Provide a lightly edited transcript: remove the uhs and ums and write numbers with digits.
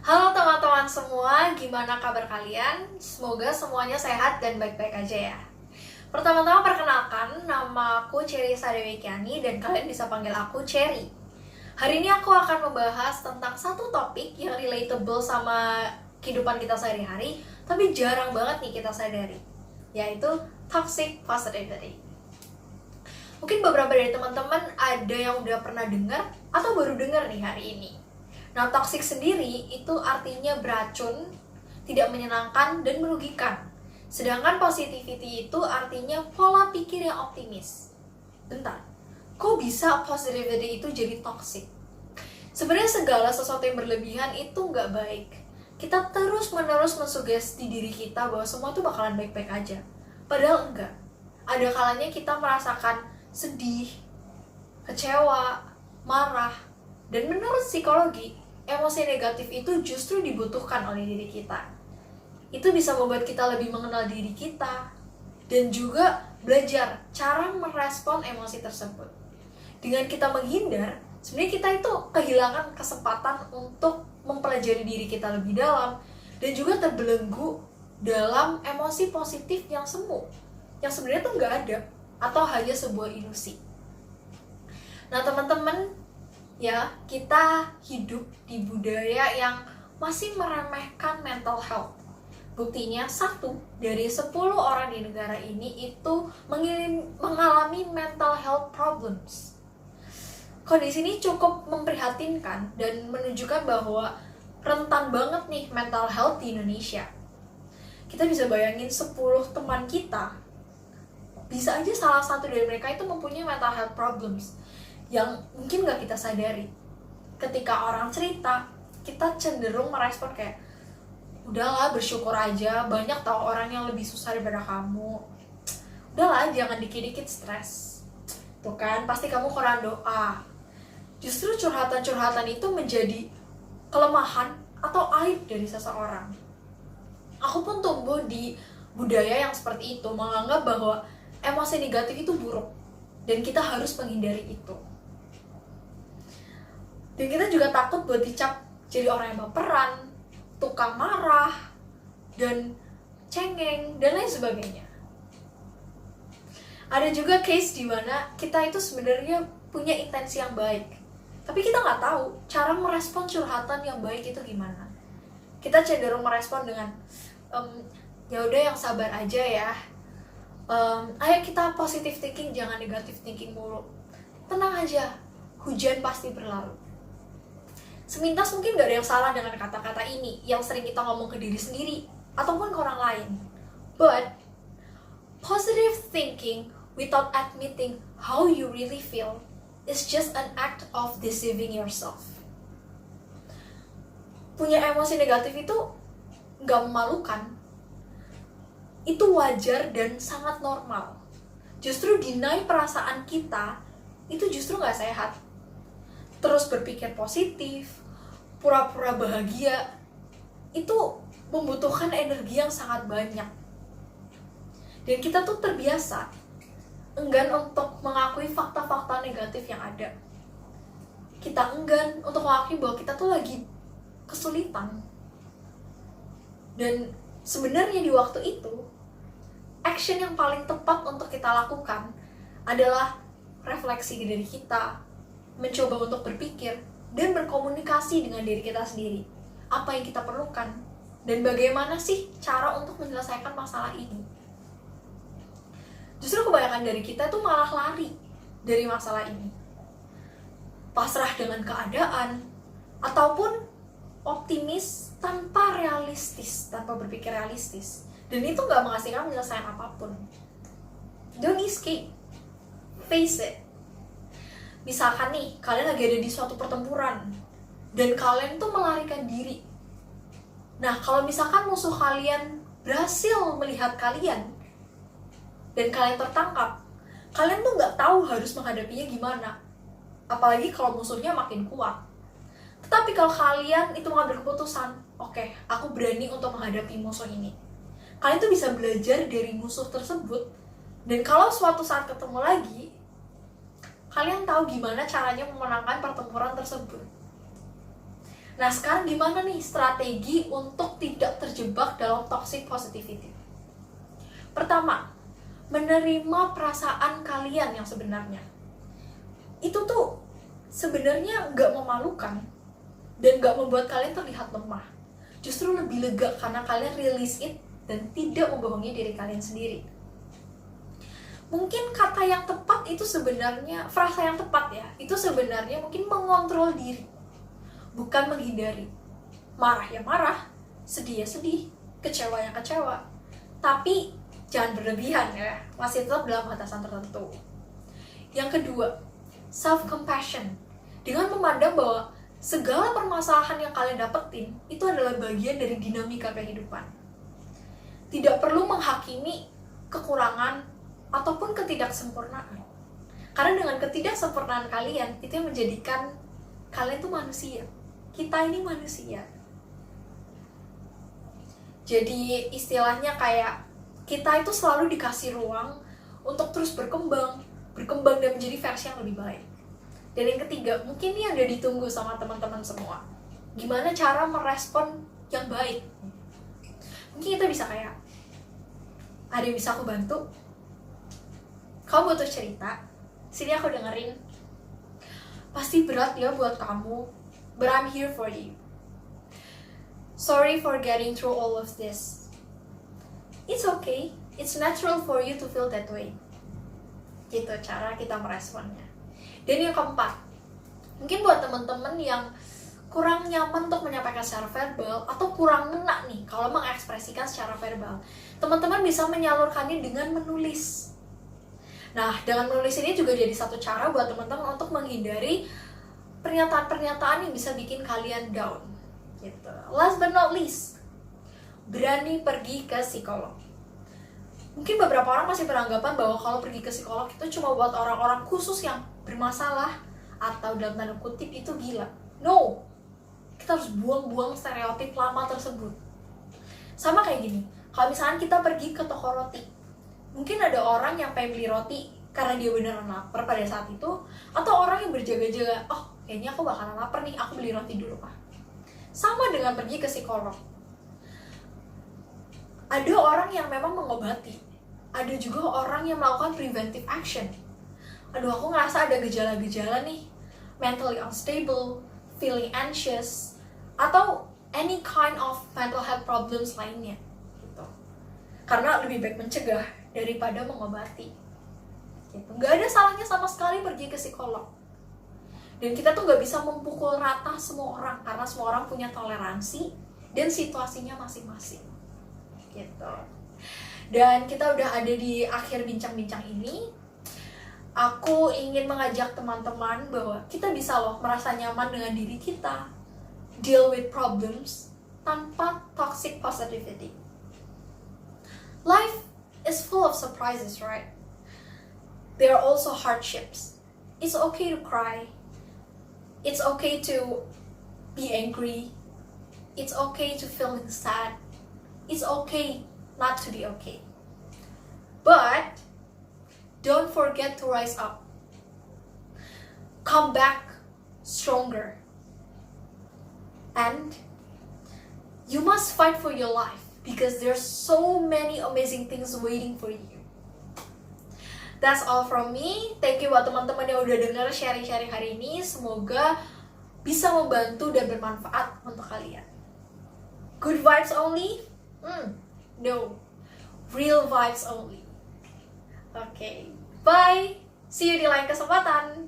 Halo teman-teman semua, gimana kabar kalian? Semoga semuanya sehat dan baik-baik aja ya. Pertama-tama perkenalkan, nama aku Cherry Sadewikiani dan kalian bisa panggil aku Cherry. Hari ini aku akan membahas tentang satu topik yang relatable sama kehidupan kita sehari-hari, tapi jarang banget nih kita sadari, yaitu toxic positivity. Mungkin beberapa dari teman-teman ada yang udah pernah dengar atau baru dengar nih hari ini. Nah, toxic sendiri itu artinya beracun, tidak menyenangkan, dan merugikan. Sedangkan positivity itu artinya pola pikir yang optimis. Bentar, kok bisa positivity itu jadi toxic? Sebenarnya segala sesuatu yang berlebihan itu nggak baik. Kita terus-menerus mensugesti diri kita bahwa semua itu bakalan baik-baik aja. Padahal enggak. Ada kalanya kita merasakan sedih, kecewa, marah, dan menurut psikologi, emosi negatif itu justru dibutuhkan oleh diri kita. Itu bisa membuat kita lebih mengenal diri kita dan juga belajar cara merespon emosi tersebut. Dengan kita menghindar, sebenarnya kita itu kehilangan kesempatan untuk mempelajari diri kita lebih dalam dan juga terbelenggu dalam emosi positif yang semu, yang sebenarnya tuh nggak ada atau hanya sebuah ilusi. Nah teman-teman, ya, kita hidup di budaya yang masih meremehkan mental health. Buktinya 1 dari 10 orang di negara ini itu mengalami mental health problems. Kondisi ini cukup memprihatinkan dan menunjukkan bahwa rentan banget nih mental health di Indonesia. Kita bisa bayangin 10 teman kita, bisa aja salah satu dari mereka itu mempunyai mental health problems yang mungkin gak kita sadari. Ketika orang cerita, kita cenderung merespon kayak, udahlah bersyukur aja, banyak tau orang yang lebih susah daripada kamu. Udahlah jangan dikit-dikit stres. Tuh kan, pasti kamu kurang doa. Justru curhatan-curhatan itu menjadi kelemahan atau aib dari seseorang. Aku pun tumbuh di budaya yang seperti itu, menganggap bahwa emosi negatif itu buruk dan kita harus menghindari itu. Dan kita juga takut buat dicap jadi orang yang baperan, tukang marah, dan cengeng, dan lain sebagainya. Ada juga case di mana kita itu sebenarnya punya intensi yang baik, tapi kita nggak tahu cara merespon curhatan yang baik itu gimana. Kita cenderung merespon dengan, ya udah yang sabar aja ya. Ayo kita positive thinking, jangan negative thinking mulu. Tenang aja, hujan pasti berlalu. Semintas mungkin gak ada yang salah dengan kata-kata ini yang sering kita ngomong ke diri sendiri ataupun ke orang lain. But positive thinking without admitting how you really feel is just an act of deceiving yourself. Punya emosi negatif itu gak memalukan. Itu wajar dan sangat normal. Justru deny perasaan kita itu justru gak sehat. Terus berpikir positif, pura-pura bahagia, itu membutuhkan energi yang sangat banyak. Dan kita tuh terbiasa enggan untuk mengakui fakta-fakta negatif yang ada. Kita enggan untuk mengakui bahwa kita tuh lagi kesulitan. Dan sebenarnya di waktu itu, action yang paling tepat untuk kita lakukan adalah refleksi diri kita, mencoba untuk berpikir dan berkomunikasi dengan diri kita sendiri. Apa yang kita perlukan dan bagaimana sih cara untuk menyelesaikan masalah ini. Justru kebanyakan dari kita tuh malah lari dari masalah ini, pasrah dengan keadaan, ataupun optimis tanpa berpikir realistis. Dan itu gak menghasilkan penyelesaian apapun. Don't escape, face it. Misalkan nih, kalian lagi ada di suatu pertempuran dan kalian tuh melarikan diri. Nah, kalau misalkan musuh kalian berhasil melihat kalian dan kalian tertangkap, kalian tuh nggak tahu harus menghadapinya gimana. Apalagi kalau musuhnya makin kuat. Tetapi kalau kalian itu mengambil keputusan, oke, aku berani untuk menghadapi musuh ini. Kalian tuh bisa belajar dari musuh tersebut. Dan kalau suatu saat ketemu lagi, kalian tahu gimana caranya memenangkan pertempuran tersebut. Nah, sekarang gimana nih strategi untuk tidak terjebak dalam toxic positivity? Pertama, menerima perasaan kalian yang sebenarnya. Itu tuh sebenarnya nggak memalukan dan nggak membuat kalian terlihat lemah. Justru lebih lega karena kalian release it dan tidak membohongi diri kalian sendiri. Mungkin kata yang tepat itu sebenarnya, frasa yang tepat ya, itu sebenarnya mungkin mengontrol diri, bukan menghindari. Marah ya marah, sedih ya sedih, kecewa ya kecewa, tapi jangan berlebihan ya, masih tetap dalam batasan tertentu. Yang kedua, self-compassion, dengan memandang bahwa segala permasalahan yang kalian dapetin itu adalah bagian dari dinamika kehidupan. Tidak perlu menghakimi kekurangan ataupun ketidaksempurnaan. Karena dengan ketidaksempurnaan kalian, itu yang menjadikan kalian tuh manusia. Kita ini manusia. Jadi istilahnya kayak kita itu selalu dikasih ruang untuk terus berkembang dan menjadi versi yang lebih baik. Dan yang ketiga, mungkin ini yang udah ditunggu sama teman-teman semua. Gimana cara merespon yang baik? Mungkin kita bisa kayak, ada yang bisa aku bantu? Kamu butuh cerita? Sini aku dengerin. Pasti berat ya buat kamu, but I'm here for you. Sorry for getting through all of this. It's okay, it's natural for you to feel that way. Gitu cara kita meresponnya. Dan yang keempat, mungkin buat teman-teman yang kurang nyaman untuk menyampaikan secara verbal atau kurang ngena nih kalau mengekspresikan secara verbal, teman-teman bisa menyalurkannya dengan menulis. Nah, dengan menulis ini juga jadi satu cara buat teman-teman untuk menghindari pernyataan-pernyataan yang bisa bikin kalian down. Gitu. Last but not least, berani pergi ke psikolog. Mungkin beberapa orang masih beranggapan bahwa kalau pergi ke psikolog itu cuma buat orang-orang khusus yang bermasalah atau dalam tanda kutip itu gila. No, kita harus buang-buang stereotip lama tersebut. Sama kayak gini, kalau misalnya kita pergi ke toko roti, mungkin ada orang yang pengen beli roti karena dia beneran lapar pada saat itu, atau orang yang berjaga-jaga, oh kayaknya aku bakalan lapar nih, aku beli roti dulu Pak. Sama dengan pergi ke psikolog. Ada orang yang memang mengobati, ada juga orang yang melakukan preventive action. Aduh, aku ngerasa ada gejala-gejala nih, mentally unstable, feeling anxious, atau any kind of mental health problems lainnya gitu. Karena lebih baik mencegah daripada mengobati gitu. Gak ada salahnya sama sekali pergi ke psikolog. Dan kita tuh gak bisa memukul rata semua orang, karena semua orang punya toleransi dan situasinya masing-masing gitu. Dan kita udah ada di akhir bincang-bincang ini. Aku ingin mengajak teman-teman bahwa kita bisa loh merasa nyaman dengan diri kita, deal with problems tanpa toxic positivity. Life is full of surprises, right? There are also hardships. It's okay to cry. It's okay to be angry. It's okay to feel sad. It's okay not to be okay. But don't forget to rise up. Come back stronger. And you must fight for your life because there's so many amazing things waiting for you. That's all from me. Thank you buat teman-teman yang udah denger sharing-sharing hari ini. Semoga bisa membantu dan bermanfaat untuk kalian. Good vibes only? No. Real vibes only. Okay, bye. See you di lain kesempatan.